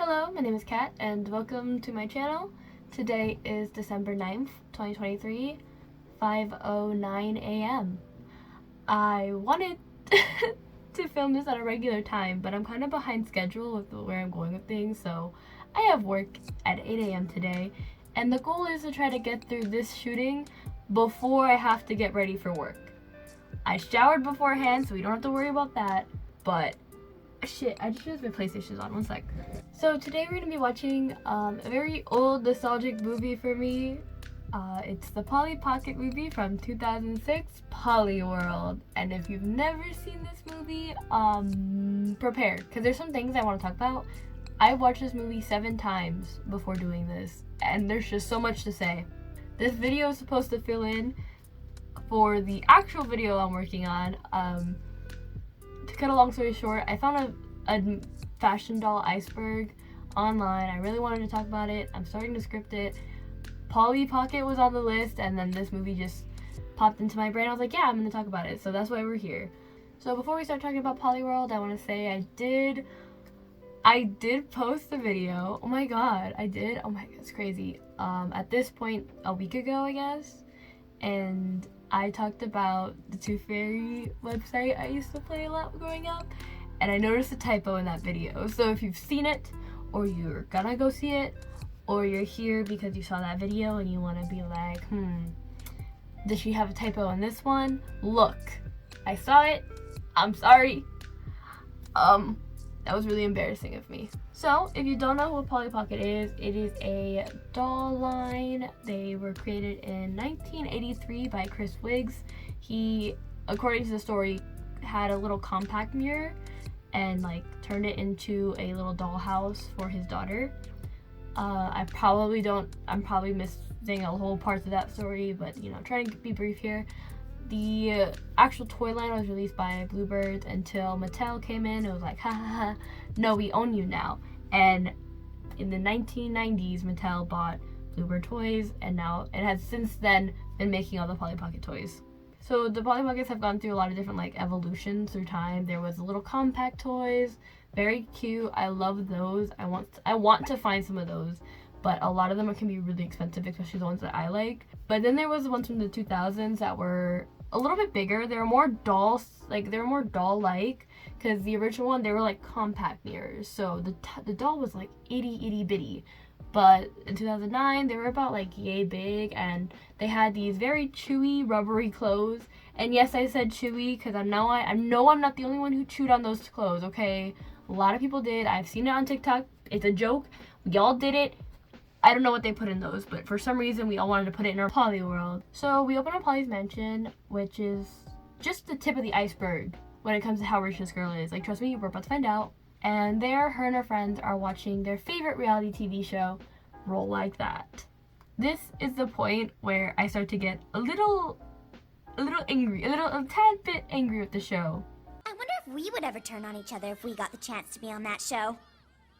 Hello, my name is Kat and welcome to my channel. Today is December 9th, 2023, 5:09 a.m. I wanted to film this at a regular time, but I'm kind of behind schedule with where I'm going with things, so I have work at 8 a.m. today, and the goal is to try to get through this shooting before I have to get ready for work. I showered beforehand, so we don't have to worry about that, but shit, I just realized my PlayStation's on. One sec. So today we're gonna be watching a very old nostalgic movie for me. It's the Polly Pocket movie from 2006, World. And if you've never seen this movie, prepare, because there's some things I want to talk about. I watched this movie 7 times before doing this, and there's just so much to say. This video is supposed to fill in for the actual video I'm working on. To cut a long story short, I found a fashion doll iceberg online. I really wanted to talk about it. I'm starting to script it. Polly Pocket was on the list, and then this movie just popped into my brain. I was like, yeah, I'm going to talk about it. So that's why we're here. So before we start talking about World, I want to say I did post the video. Oh my god, I did. Oh my god, it's crazy. At this point, a week ago, I guess. And I talked about the Tooth Fairy website I used to play a lot growing up, and I noticed a typo in that video. So if you've seen it, or you're gonna go see it, or you're here because you saw that video and you want to be like, does she have a typo in this one? Look, I saw it. I'm sorry. That was really embarrassing of me. So, if you don't know what Polly Pocket is, it is a doll line. They were created in 1983 by Chris Wiggs. He, according to the story, had a little compact mirror and turned it into a little dollhouse for his daughter. I'm probably missing a whole parts of that story, but trying to be brief here. The actual toy line was released by Bluebird until Mattel came in. It was like, ha ha ha, no, we own you now. And in the 1990s, Mattel bought Bluebird Toys, and now it has since then been making all the Polly Pocket toys. So the Polly Pockets have gone through a lot of different evolutions through time. There was the little compact toys, very cute. I love those. I want to find some of those, but a lot of them can be really expensive, especially the ones that I like. But then there was the ones from the 2000s that were a little bit bigger. They were more dolls, they were more doll-like, because the original one, they were compact mirrors. So the doll was itty bitty. But in 2009, they were about yay big, and they had these very chewy, rubbery clothes. And yes, I said chewy because I know I'm not the only one who chewed on those clothes, okay? A lot of people did. I've seen it on TikTok. It's a joke. We all did it. I don't know what they put in those, but for some reason we all wanted to put it in our Polly world. So we open up Polly's mansion, which is just the tip of the iceberg when it comes to how rich this girl is. Trust me, we're about to find out. And there, her and her friends are watching their favorite reality TV show, Roll Like That. This is the point where I start to get a little angry, a tad bit angry with the show. I wonder if we would ever turn on each other if we got the chance to be on that show.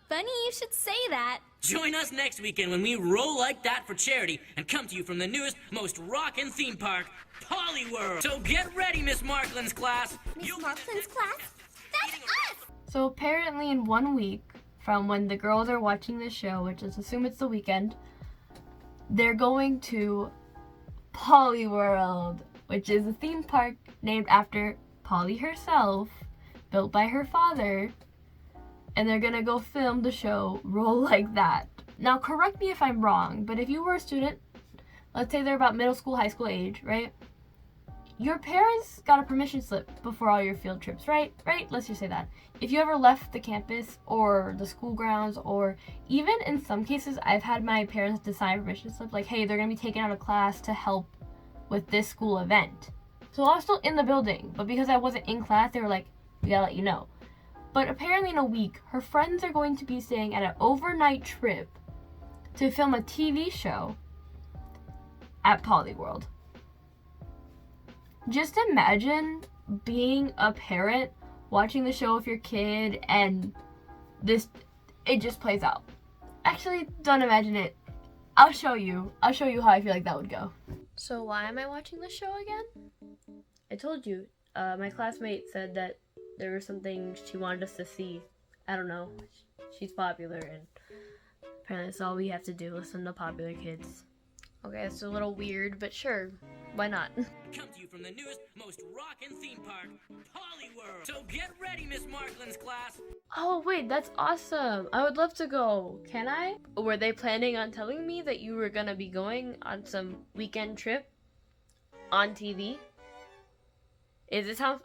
Funny you should say that. Join us next weekend when we roll like that for charity and come to you from the newest, most rockin' theme park, Polly World. So get ready, Miss Marklin's class. Miss Marklin's class? That's us! So apparently in 1 week from when the girls are watching this show, which is assume it's the weekend, they're going to Polly World, which is a theme park named after Polly herself, built by her father. And they're gonna go film the show Roll Like That. Now, correct me if I'm wrong, but if you were a student, let's say they're about middle school, high school age, right? Your parents got a permission slip before all your field trips, right? Right? Let's just say that. If you ever left the campus or the school grounds, or even in some cases, I've had my parents to sign a permission slip, hey, they're gonna be taken out of class to help with this school event. So I was still in the building, but because I wasn't in class, they were like, we gotta let you know. But apparently in a week, her friends are going to be staying at an overnight trip to film a TV show at Polly World. Just imagine being a parent watching the show with your kid and it just plays out. Actually, don't imagine it. I'll show you how I feel like that would go. So why am I watching this show again? I told you, my classmate said that there was something she wanted us to see. I don't know. she's popular, and apparently that's all we have to do, listen to popular kids. Okay, it's a little weird, but sure, why not? Come to you from the newest, most rockin' theme park, Polyworld. So get ready, Miss Marklin's class. Oh wait, that's awesome. I would love to go. Can I? Were they planning on telling me that you were gonna be going on some weekend trip on TV? Is this how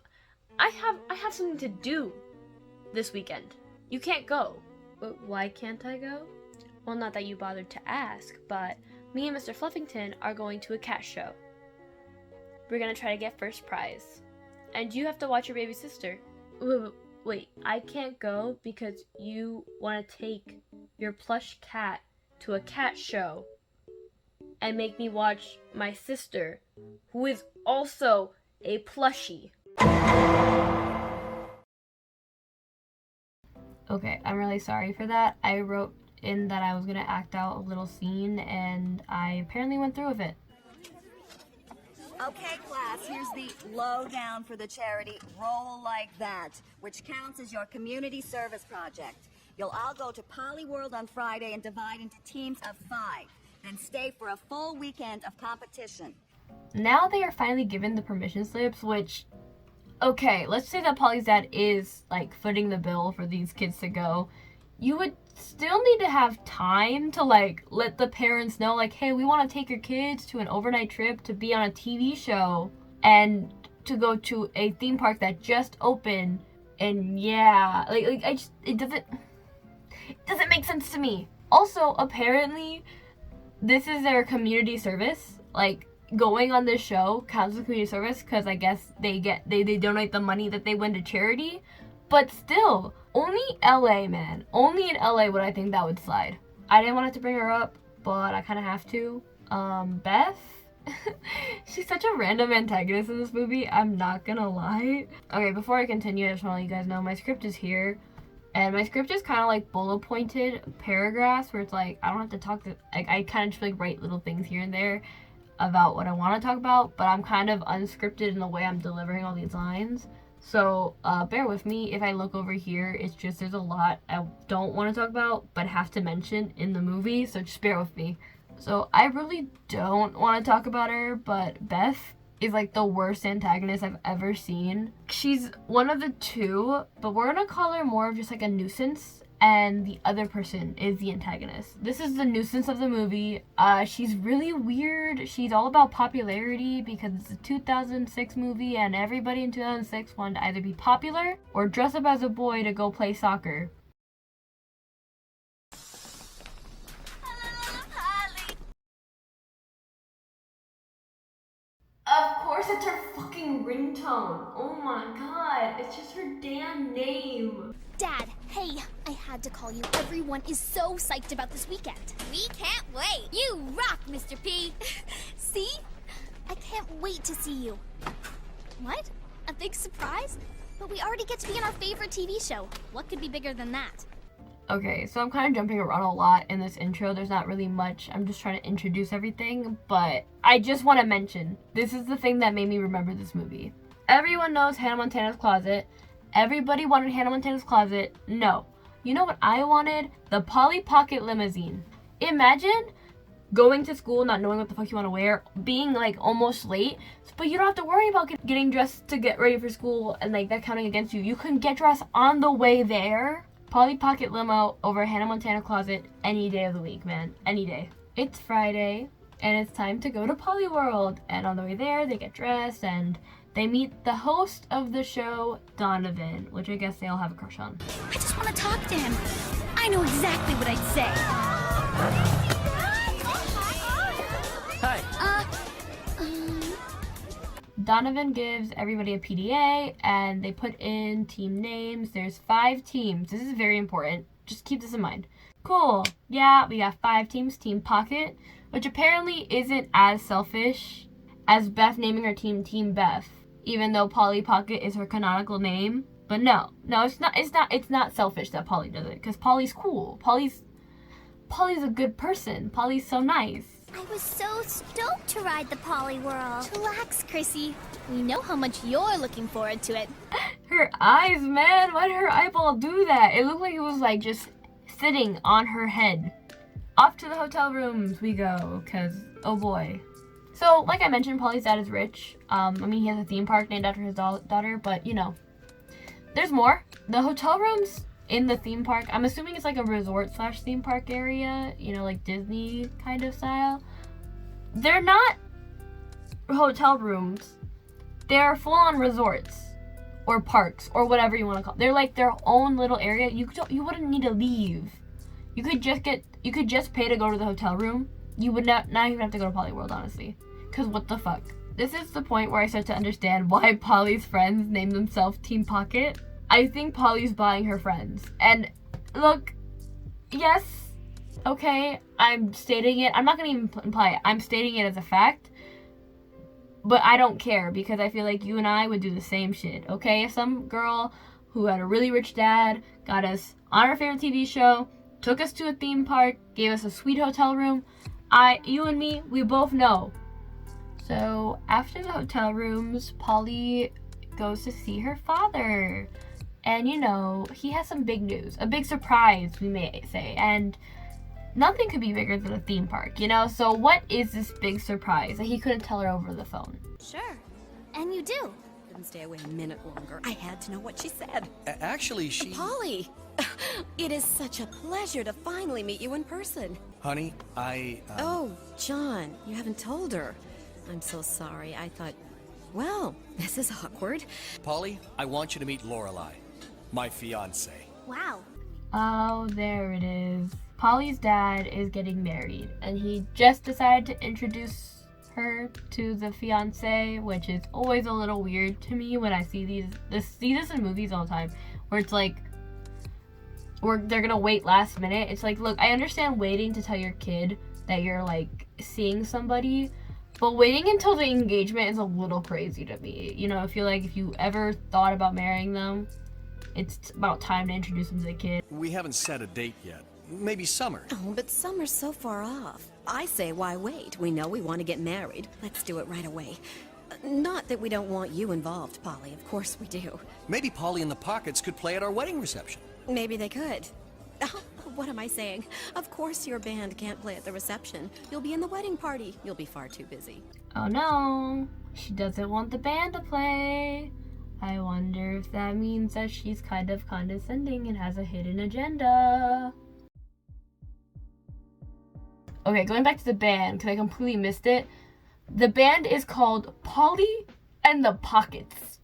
I have something to do this weekend. You can't go. But why can't I go? Well, not that you bothered to ask, but me and Mr. Fluffington are going to a cat show. We're gonna try to get first prize. And you have to watch your baby sister. Wait, I can't go because you want to take your plush cat to a cat show and make me watch my sister, who is also a plushie. Okay, I'm really sorry for that. I wrote in that I was gonna act out a little scene, and I apparently went through with it. Okay, class, here's the lowdown for the charity Roll Like That, which counts as your community service project. You'll all go to Polyworld on Friday and divide into teams of 5, then stay for a full weekend of competition. Now they are finally given the permission slips, which, okay, let's say that Polly's dad is, like, footing the bill for these kids to go. You would still need to have time to, like, let the parents know, like, hey, we want to take your kids to an overnight trip to be on a TV show and to go to a theme park that just opened. And yeah, it doesn't make sense to me. Also, apparently, this is their community service. Like, going on this show counts as community service because I guess they donate the money that they win to charity. But still, only LA, man. Only in LA would I think that would slide. I didn't want to bring her up, but I kind of have to. Beth? She's such a random antagonist in this movie, I'm not gonna lie. Okay, before I continue, I just want to let you guys know my script is here. And my script is kind of like bullet pointed paragraphs where it's like, I don't have to talk to, like, I kind of just like write little things here and there about what I want to talk about, but I'm kind of unscripted in the way I'm delivering all these lines. So bear with me if I look over here. It's just there's a lot I don't want to talk about but have to mention in the movie, so just bear with me. So I really don't want to talk about her, but Beth is like the worst antagonist I've ever seen. She's one of the two, but we're gonna call her more of just like a nuisance, and the other person is the antagonist. This is the nuisance of the movie. She's really weird. She's all about popularity because it's a 2006 movie and everybody in 2006 wanted to either be popular or dress up as a boy to go play soccer. Of course it's her fucking ringtone. Oh my god, it's just her damn name. Dad, hey, I had to call you. Everyone is so psyched about this weekend. We can't wait. You rock, Mr. P. See? I can't wait to see you. What? A big surprise? But we already get to be in our favorite TV show. What could be bigger than that? Okay, so I'm kind of jumping around a lot in this intro. There's not really much. I'm just trying to introduce everything, but I just want to mention, this is the thing that made me remember this movie. Everyone knows Hannah Montana's Closet. Everybody wanted Hannah Montana's Closet. No. You know what I wanted? The Polly Pocket limousine. Imagine going to school not knowing what the fuck you want to wear, being like almost late, but you don't have to worry about getting dressed to get ready for school and like that counting against you. You can get dressed on the way there. Polly Pocket limo over Hannah Montana Closet any day of the week, man. Any day. It's Friday, and it's time to go to Polyworld. And on the way there, they get dressed, and they meet the host of the show, Donovan, which I guess they all have a crush on. I just want to talk to him. I know exactly what I'd say. Hi. Donovan gives everybody a PDA, and they put in team names. There's 5 teams. This is very important. Just keep this in mind. Cool. Yeah, we got 5 teams. Team Pocket, which apparently isn't as selfish as Beth naming her team Team Beth, even though Polly Pocket is her canonical name. But no, it's not selfish that Polly does it, because Polly's cool. Polly's a good person. Polly's so nice. I was so stoked to ride the Polyworld. Relax, Chrissy. We know how much you're looking forward to it. Her eyes, man. Why did her eyeball do that? It looked like it was like just sitting on her head. Off to the hotel rooms we go, because, oh boy. So, like I mentioned, Polly's dad is rich. I mean, he has a theme park named after his daughter, but, you know, there's more. The hotel rooms in the theme park, I'm assuming it's like a resort slash theme park area, you know, like Disney kind of style. They're not hotel rooms. They're full-on resorts or parks or whatever you want to call it. They're like their own little area. You wouldn't need to leave. You could just pay to go to the hotel room. You would not even have to go to Poly World, honestly. Cause what the fuck? This is the point where I start to understand why Polly's friends name themselves Team Pocket. I think Polly's buying her friends. And look, yes, okay, I'm stating it. I'm not gonna even imply it. I'm stating it as a fact. But I don't care because I feel like you and I would do the same shit, okay? If some girl who had a really rich dad got us on our favorite TV show, took us to a theme park, gave us a sweet hotel room, you and me, we both know. So after the hotel rooms, Polly goes to see her father. And you know, he has some big news, a big surprise, we may say. And nothing could be bigger than a theme park, you know? So what is this big surprise that he couldn't tell her over the phone? Sure. And you do. Couldn't stay away a minute longer. I had to know what she said. Actually, she... Polly! It is such a pleasure to finally meet you in person. Honey, Oh, John, you haven't told her. I'm so sorry. I thought, well, this is awkward. Polly, I want you to meet Lorelai, my fiance. Wow. Oh, there it is. Polly's dad is getting married, and he just decided to introduce her to the fiance, which is always a little weird to me when I see this in movies all the time, where it's like, they're gonna wait last minute. It's like, look, I understand waiting to tell your kid that you're like seeing somebody, but waiting until the engagement is a little crazy to me. You know, I feel like if you ever thought about marrying them, it's about time to introduce them to the kid. We haven't set a date yet. Maybe summer. Oh, but summer's so far off. I say, why wait? We know we want to get married. Let's do it right away. Not that we don't want you involved, Polly. Of course we do. Maybe Polly and the Pockets could play at our wedding reception. Maybe they could. Oh, what am I saying? Of course your band can't play at the reception. You'll be in the wedding party. You'll be far too busy. Oh no, she doesn't want the band to play. I wonder if that means that she's kind of condescending and has a hidden agenda. Okay, going back to the band, because I completely missed it. The band is called Polly and the Pockets.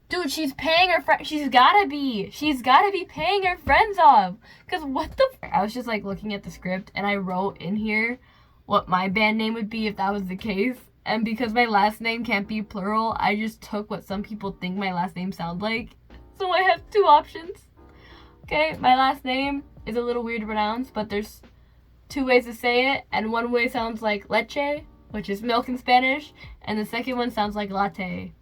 Dude, she's paying her friends. She's gotta be paying her friends off. Because what the I was just like looking at the script and I wrote in here what my band name would be if that was the case. And because my last name can't be plural, I just took what some people think my last name sounds like. So I have two options. Okay, my last name is a little weird to pronounce, but there's two ways to say it. And one way sounds like leche, which is milk in Spanish. And the second one sounds like latte.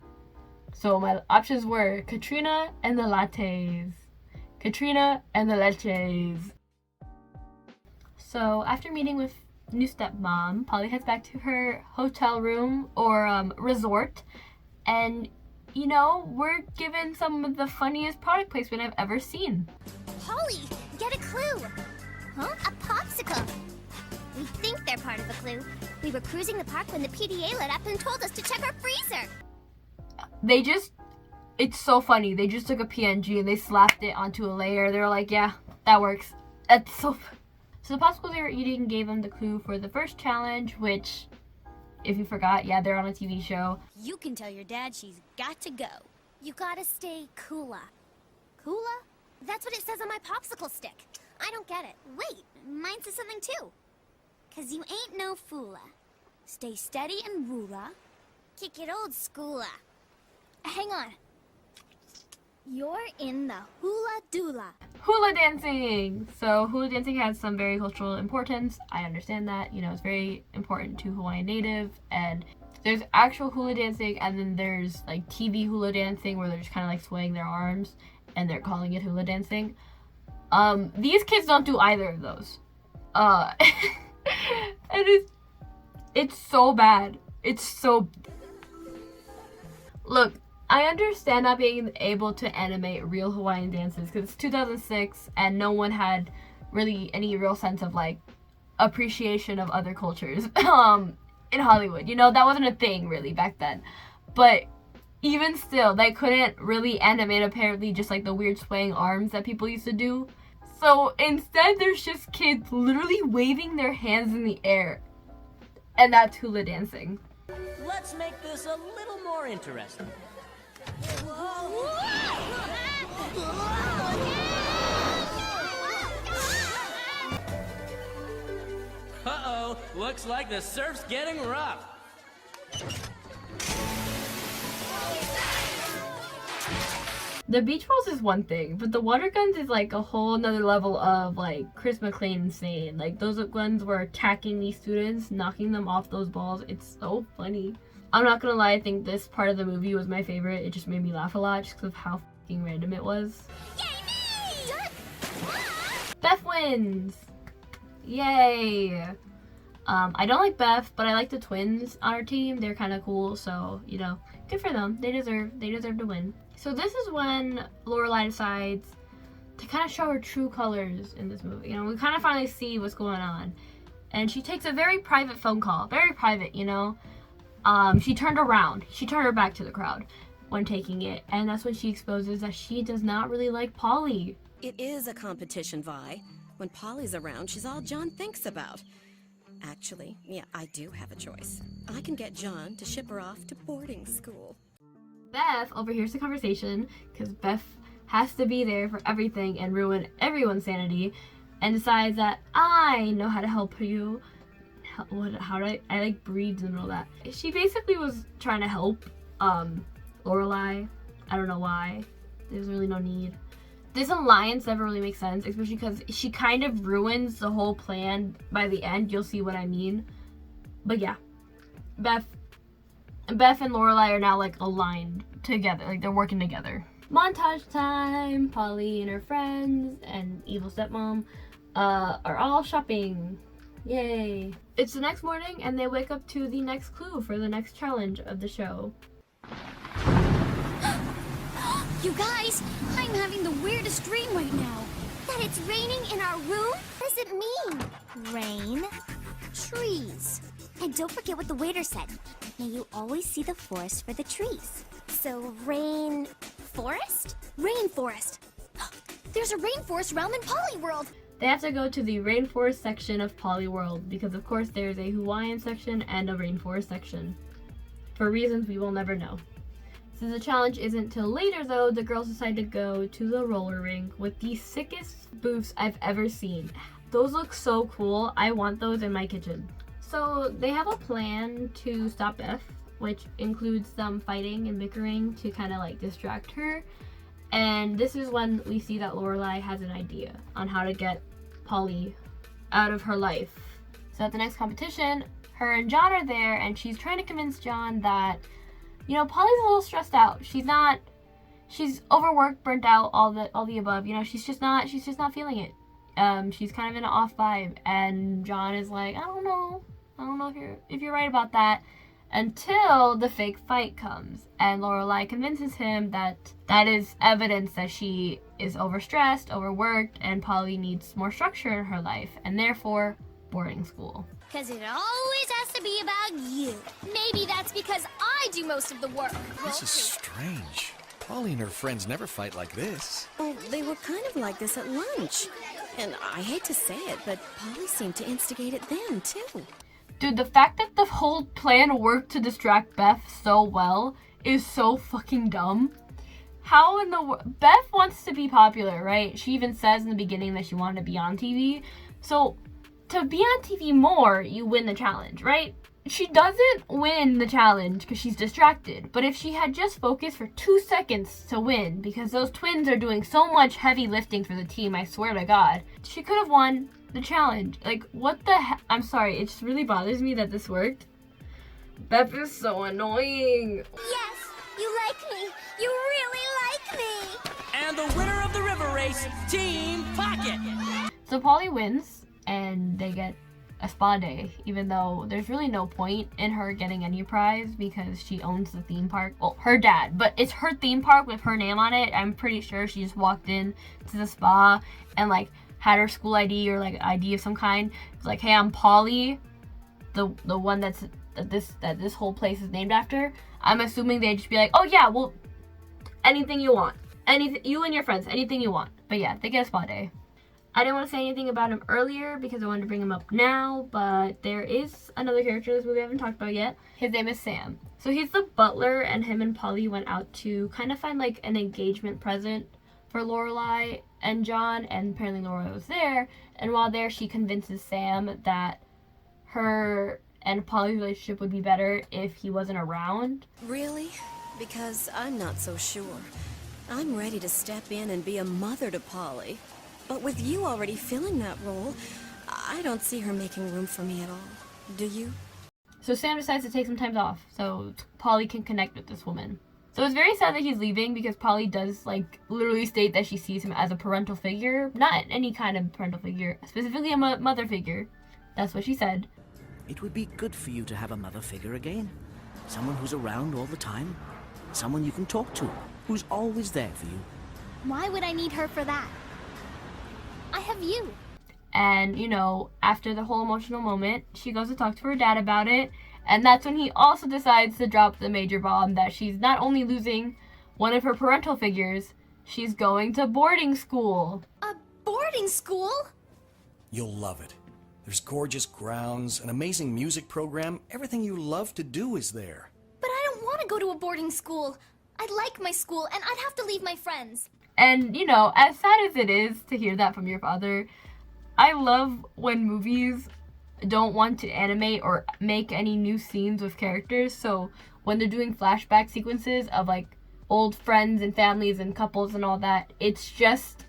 So my options were Katrina and the lattes. Katrina and the leches. So after meeting with new stepmom, Polly heads back to her hotel room or resort, and you know, we're given some of the funniest product placement I've ever seen. Polly, get a clue. Huh? A popsicle. We think they're part of a clue. We were cruising the park when the PDA lit up and told us to check our freezer. It's so funny. They just took a PNG and they slapped it onto a layer. They were like, yeah, that works. That's so So the popsicle they were eating gave them the clue for the first challenge, which, if you forgot, yeah, they're on a TV show. You can tell your dad she's got to go. You gotta stay cooler. Cooler? That's what it says on my popsicle stick. I don't get it. Wait, mine says something too. 'Cause you ain't no fooler. Stay steady and ruler. Kick it old schooler. Hang on. You're in the hula doola. Hula dancing! So hula dancing has some very cultural importance. I understand that. You know, it's very important to Hawaiian native. And there's actual hula dancing, and then there's like TV hula dancing where they're just kind of like swaying their arms and they're calling it hula dancing. These kids don't do either of those. And it's so bad. It's so... Look, I understand not being able to animate real Hawaiian dances because it's 2006 and no one had really any real sense of like appreciation of other cultures in Hollywood. You know, that wasn't a thing really back then. But even still, they couldn't really animate apparently just like the weird swaying arms that people used to do. So instead, there's just kids literally waving their hands in the air. And that's hula dancing. Let's make this a little more interesting. Uh-oh, looks like the surf's getting rough. The beach balls is one thing, but the water guns is like a whole nother level of like Chris McClane insane. Like those guns were attacking these students, knocking them off those balls. It's so funny. I'm not gonna lie, I think this part of the movie was my favorite. It just made me laugh a lot just because of how fucking random it was. Yay me! Beth wins! Yay! I don't like Beth, but I like the twins on our team. They're kind of cool, so, you know, good for them. They deserve to win. So this is when Lorelai decides to kind of show her true colors in this movie. You know, we kind of finally see what's going on. And she takes a very private phone call. Very private, you know. She turned around. She turned her back to the crowd when taking it. And that's when she exposes that she does not really like Polly. It is a competition, Vi. When Polly's around, she's all John thinks about. Actually, yeah, I do have a choice. I can get John to ship her off to boarding school. Beth overhears the conversation because Beth has to be there for everything and ruin everyone's sanity, and decides that I know how to help you. How do I like breathed in the middle of that. She basically was trying to help Lorelai. I don't know why. There's really no need. This alliance never really makes sense, especially because she kind of ruins the whole plan by the end. You'll see what I mean. But yeah, Beth and Lorelai are now like aligned together, like they're working together. Montage time. Polly and her friends and evil stepmom are all shopping. Yay. It's the next morning and they wake up to the next clue for the next challenge of the show. You guys, I'm having the weirdest dream right now. That it's raining in our room? What does it mean? Rain, trees. And don't forget what the waiter said. May you always see the forest for the trees. So rain, forest? Rainforest. There's a rainforest realm in Polyworld. They have to go to the rainforest section of Polyworld because of course there's a Hawaiian section and a rainforest section. For reasons we will never know. Since the challenge isn't till later though, the girls decide to go to the roller rink with the sickest booths I've ever seen. Those look so cool. I want those in my kitchen. So they have a plan to stop Beth, which includes them fighting and bickering to kind of like distract her. And this is when we see that Lorelai has an idea on how to get Polly out of her life. So at the next competition, her and John are there and she's trying to convince John that, you know, Polly's a little stressed out. She's overworked, burnt out, all the above. You know, she's just not feeling it. She's kind of in an off vibe, and John is like, I don't know if you're right about that, until the fake fight comes, and Lorelai convinces him that that is evidence that she is overstressed, overworked, and Polly needs more structure in her life, and therefore boarding school. Because it always has to be about you. Maybe that's because I do most of the work. This is strange. Polly and her friends never fight like this. Oh, they were kind of like this at lunch. And I hate to say it, but Polly seemed to instigate it then, too. Dude, the fact that the whole plan worked to distract Beth so well is so fucking dumb. How in the world? Beth wants to be popular, right? She even says in the beginning that she wanted to be on TV. So, to be on TV more, you win the challenge, right? She doesn't win the challenge because she's distracted. But if she had just focused for 2 seconds to win, because those twins are doing so much heavy lifting for the team, I swear to God, she could have won the challenge. Like, what the heck? I'm sorry, it just really bothers me that this worked. Beth is so annoying. Yes, you like me. You really like me. And the winner of the river race, Team Pocket. So Polly wins, and they get a spa day, even though there's really no point in her getting any prize because she owns the theme park. Well, her dad, but it's her theme park with her name on it. I'm pretty sure she just walked in to the spa and like had her school ID or like ID of some kind. It's like, hey, I'm Polly, the one that this whole place is named after. I'm assuming they'd just be like, oh yeah, well, anything you want, anything, you and your friends, anything you want. But yeah, they get a spa day. I didn't want to say anything about him earlier because I wanted to bring him up now, but there is another character in this movie I haven't talked about yet. His name is Sam. So he's the butler, and him and Polly went out to kind of find like an engagement present for Lorelai and John, and apparently Lorelai was there. And while there, she convinces Sam that her and Polly's relationship would be better if he wasn't around. Really? Because I'm not so sure. I'm ready to step in and be a mother to Polly. But with you already filling that role, I don't see her making room for me at all. Do you? So Sam decides to take some time off so Polly can connect with this woman. So it's very sad that he's leaving because Polly does like literally state that she sees him as a parental figure. Not any kind of parental figure, specifically a mother figure. That's what she said. It would be good for you to have a mother figure again. Someone who's around all the time. Someone you can talk to. Who's always there for you. Why would I need her for that? I have you. And, you know, after the whole emotional moment, she goes to talk to her dad about it. And that's when he also decides to drop the major bomb that she's not only losing one of her parental figures, she's going to boarding school. A boarding school? You'll love it. There's gorgeous grounds, an amazing music program. Everything you love to do is there. But I don't want to go to a boarding school. I like my school, and I'd have to leave my friends. And, you know, as sad as it is to hear that from your father, I love when movies don't want to animate or make any new scenes with characters. So when they're doing flashback sequences of like old friends and families and couples and all that, it's just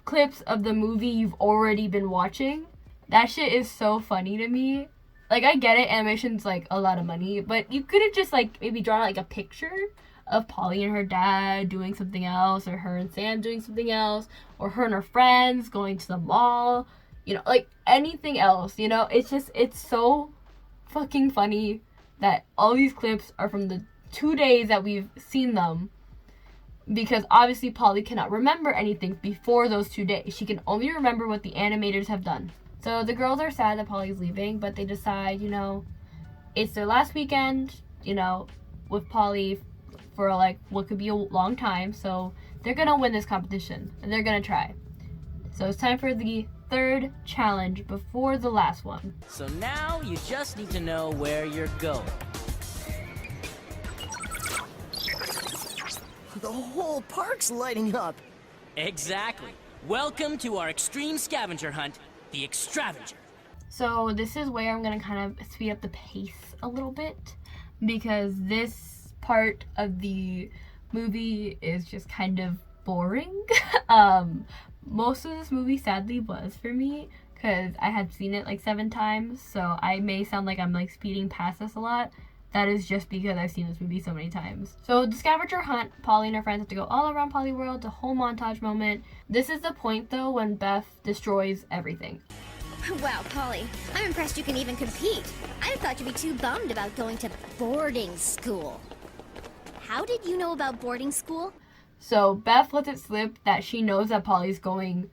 clips of the movie you've already been watching. That shit is so funny to me. Like, I get it, animation's like a lot of money, but you could have just like maybe drawn like a picture of Polly and her dad doing something else, or her and Sam doing something else, or her and her friends going to the mall, you know, like anything else, you know. It's just, it's so fucking funny that all these clips are from the 2 days that we've seen them, because obviously Polly cannot remember anything before those 2 days. She can only remember what the animators have done. So the girls are sad that Polly's leaving, but they decide, you know, it's their last weekend, you know, with Polly for like what could be a long time, so they're gonna win this competition and they're gonna try. So it's time for the third challenge before the last one. So now you just need to know where you're going. The whole park's lighting up. Exactly. Welcome to our extreme scavenger hunt, the Extravager. So this is where I'm gonna kind of speed up the pace a little bit, because this part of the movie is just kind of boring. Most of this movie sadly was for me, because I had seen it like 7 times, so I may sound like I'm like speeding past this a lot. That is just because I've seen this movie so many times. So the scavenger hunt, Polly and her friends have to go all around Polly World, the whole montage moment. This is the point though when Beth destroys everything. Wow, Polly, I'm impressed you can even compete. I thought you'd be too bummed about going to boarding school. How did you know about boarding school? So Beth lets it slip that she knows that Polly's going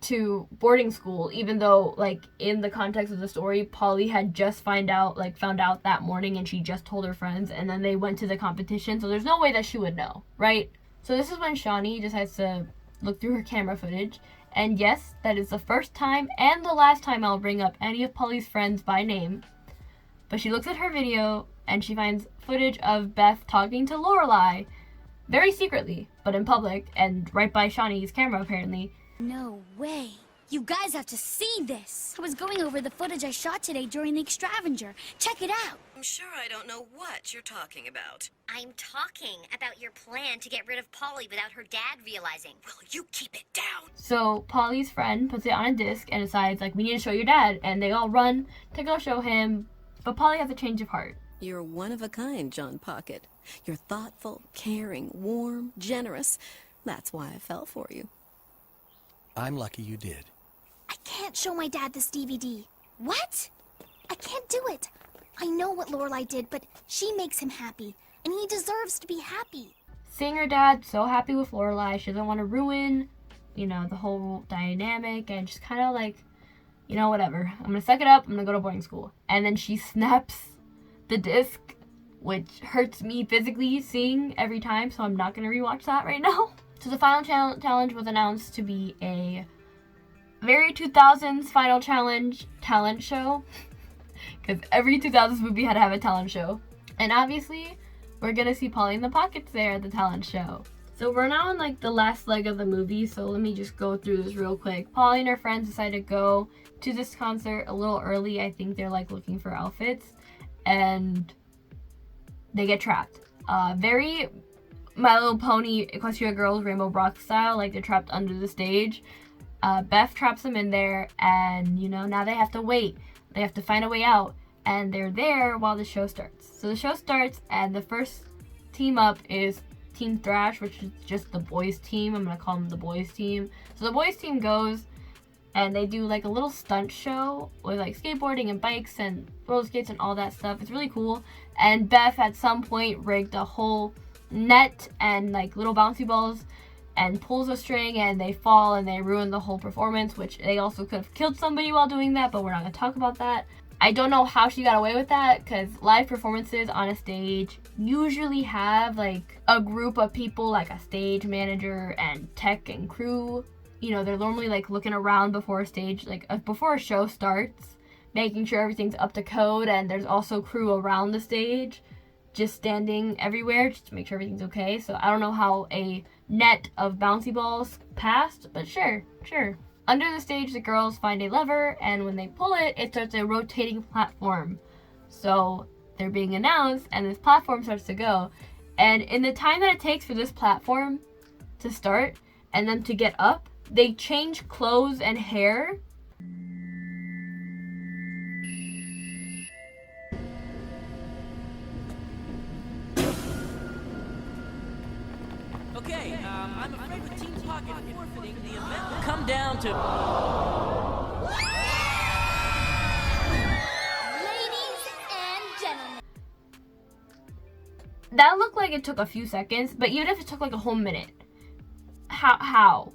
to boarding school, even though like in the context of the story, Polly had just found out that morning, and she just told her friends, and then they went to the competition, so there's no way that she would know, right? So this is when Shawnee decides to look through her camera footage, and yes, that is the first time and the last time I'll bring up any of Polly's friends by name. But she looks at her video and she finds footage of Beth talking to Lorelai, very secretly, but in public, and right by Shawnee's camera apparently. No way. You guys have to see this. I was going over the footage I shot today during the Extravager. Check it out. I'm sure I don't know what you're talking about. I'm talking about your plan to get rid of Polly without her dad realizing. Will you keep it down? So Polly's friend puts it on a disc and decides, like, we need to show your dad, and they all run to go show him, but Polly has a change of heart. You're one of a kind, John Pocket. You're thoughtful, caring, warm, generous. That's why I fell for you. I'm lucky you did. I can't show my dad this DVD. What? I can't do it. I know what Lorelai did, but she makes him happy, and he deserves to be happy. Seeing her dad so happy with Lorelai, she doesn't want to ruin you know, the whole dynamic, and just kind of like, you know, whatever. I'm gonna suck it up. I'm gonna go to boarding school. And then she snaps the disc, which hurts me physically seeing every time, so I'm not gonna rewatch that right now. So the final challenge was announced to be a very 2000s final challenge talent show, because every 2000s movie had to have a talent show. And obviously, we're gonna see Polly in the Pockets there at the talent show. So we're now in like the last leg of the movie, so let me just go through this real quick. Polly and her friends decided to go to this concert a little early. I think they're like looking for outfits, and they get trapped. Very My Little Pony Equestria Girls Rainbow Rock style, like they're trapped under the stage. Beth traps them in there, and you know, now they have to wait. They have to find a way out, and they're there while the show starts. So the show starts, and the first team up is Team Thrash, which is just the boys team. I'm gonna call them the boys team. So the boys team goes, and they do like a little stunt show with like skateboarding and bikes and roller skates and all that stuff. It's really cool. And Beth at some point rigged a whole net and like little bouncy balls and pulls a string, and they fall and they ruin the whole performance, which they also could have killed somebody while doing that, but we're not gonna talk about that. I don't know how she got away with that, because live performances on a stage usually have like a group of people, like a stage manager and tech and crew. You know, they're normally like looking around before a stage, like before a show starts, making sure everything's up to code, and there's also crew around the stage just standing everywhere just to make sure everything's okay. So I don't know how a net of bouncy balls passed, but sure. Under the stage, the girls find a lever, and when they pull it, it starts a rotating platform. So they're being announced, and this platform starts to go. And in the time that it takes for this platform to start and then to get up, they change clothes and hair. Okay, I'm afraid with Team Pocket forfeiting, the event will come down to... Ladies and gentlemen. That looked like it took a few seconds, but even if it took like a whole minute, how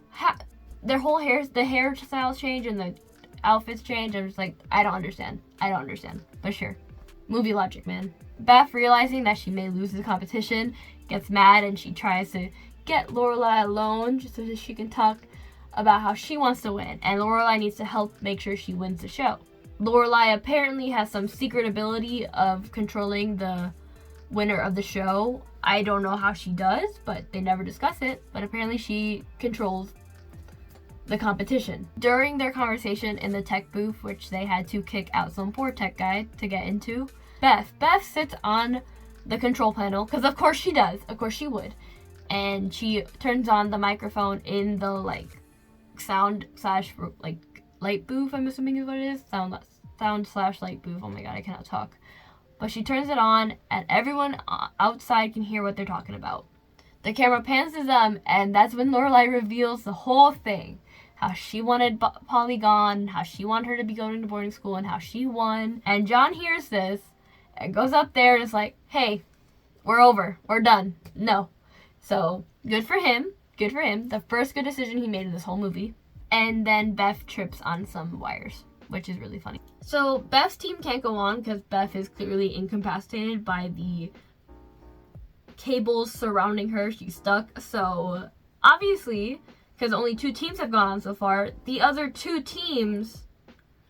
their whole the hairstyles change and the outfits change. I'm just like, I don't understand, but sure, movie logic, man. Beth, realizing that she may lose the competition, gets mad, and she tries to get Lorelai alone just so that she can talk about how she wants to win, and Lorelai needs to help make sure she wins the show. Lorelai apparently has some secret ability of controlling the winner of the show. I don't know how she does, but they never discuss it, but apparently she controls the competition. During their conversation in the tech booth, which they had to kick out some poor tech guy to get into, Beth sits on the control panel, because of course she does, of course she would, and she turns on the microphone in the like sound slash like light booth, I'm assuming is what it is, sound slash light booth. Oh my god, I cannot talk. But she turns it on, and everyone outside can hear what they're talking about. The camera pans to them, and that's when Lorelai reveals the whole thing. How she wanted Polly gone, how she wanted her to be going to boarding school, and how she won. And John hears this and goes up there and is like, hey, we're over. We're done. No. So, good for him. Good for him. The first good decision he made in this whole movie. And then Beth trips on some wires, which is really funny. So, Beth's team can't go on because Beth is clearly incapacitated by the cables surrounding her. She's stuck. So, obviously, because only 2 teams have gone on so far, the other 2 teams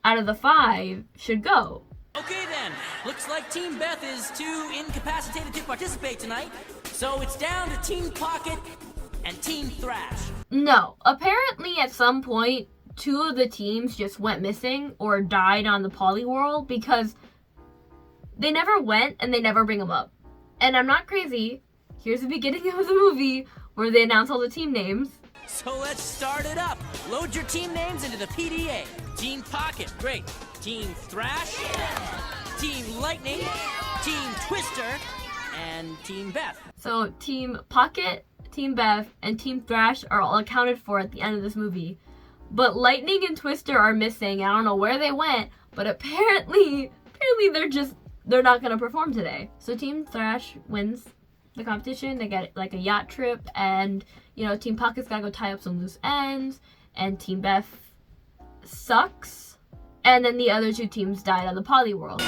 out of the 5 should go. Okay then, looks like Team Beth is too incapacitated to participate tonight, so it's down to Team Pocket and Team Thrash. No, apparently at some point, 2 of the teams just went missing or died on the Poly World because they never went and they never bring them up. And I'm not crazy. Here's the beginning of the movie where they announce all the team names. So let's start it up. Load your team names into the PDA. Team Pocket, great. Team Thrash, Team Lightning, Team Twister, and Team Beth. So Team Pocket, Team Beth, and Team Thrash are all accounted for at the end of this movie. But Lightning and Twister are missing. I don't know where they went, but apparently they're not gonna perform today. So Team Thrash wins the competition. They get like a yacht trip, and you know, Team Pocket's gotta go tie up some loose ends, and Team Beth sucks, and then the other 2 teams died on the Poly World.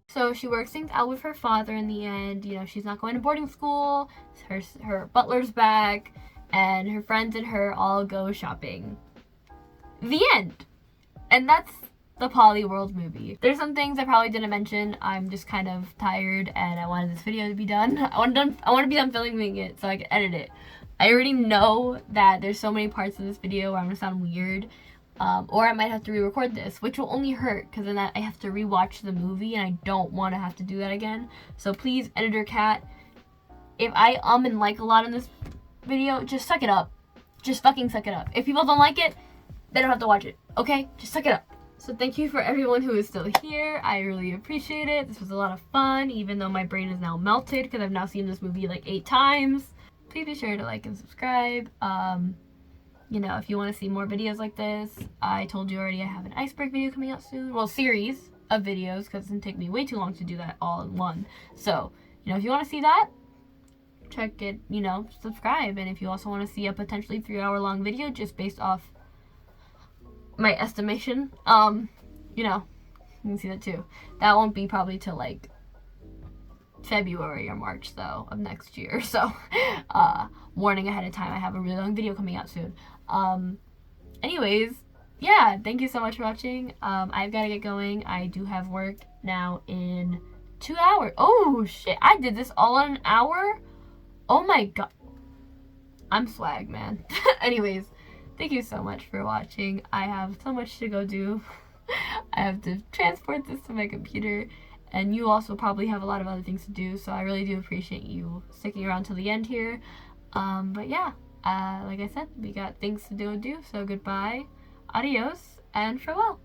So she works things out with her father in the end. You know, she's not going to boarding school, her butler's back, and her friends and her all go shopping. The end. And that's the Poly World movie. There's some things I probably didn't mention. I'm just kind of tired and I wanted this video to be done. I want to be done filming it so I can edit it. I already know that there's so many parts of this video where I'm gonna sound weird. Or I might have to re-record this, which will only hurt because then I have to re-watch the movie and I don't want to have to do that again. So please, Editor Cat, if I and like a lot in this video, just suck it up. Just fucking suck it up. If people don't like it, they don't have to watch it, okay? Just suck it up. So thank you for everyone who is still here. I really appreciate it. This was a lot of fun, even though my brain is now melted because I've now seen this movie like 8 times. Please be sure to like and subscribe. You know, if you want to see more videos like this, I told you already I have an iceberg video coming out soon. Well, series of videos, because it's going to take me way too long to do that all in one. So, you know, if you want to see that, check it, you know, subscribe. And if you also want to see a potentially 3-hour-long video just based off my estimation, you know, you can see that too. That won't be probably till like February or March though of next year. So, warning ahead of time, I have a really long video coming out soon. Anyways, yeah, thank you so much for watching. I've got to get going. I do have work now in 2 hours. Oh shit, I did this all in an hour? Oh my god. I'm swag, man. Anyways, thank you so much for watching. I have so much to go do. I have to transport this to my computer, and you also probably have a lot of other things to do, so I really do appreciate you sticking around till the end here. But yeah, like I said, we got things to do, so goodbye, adios, and farewell.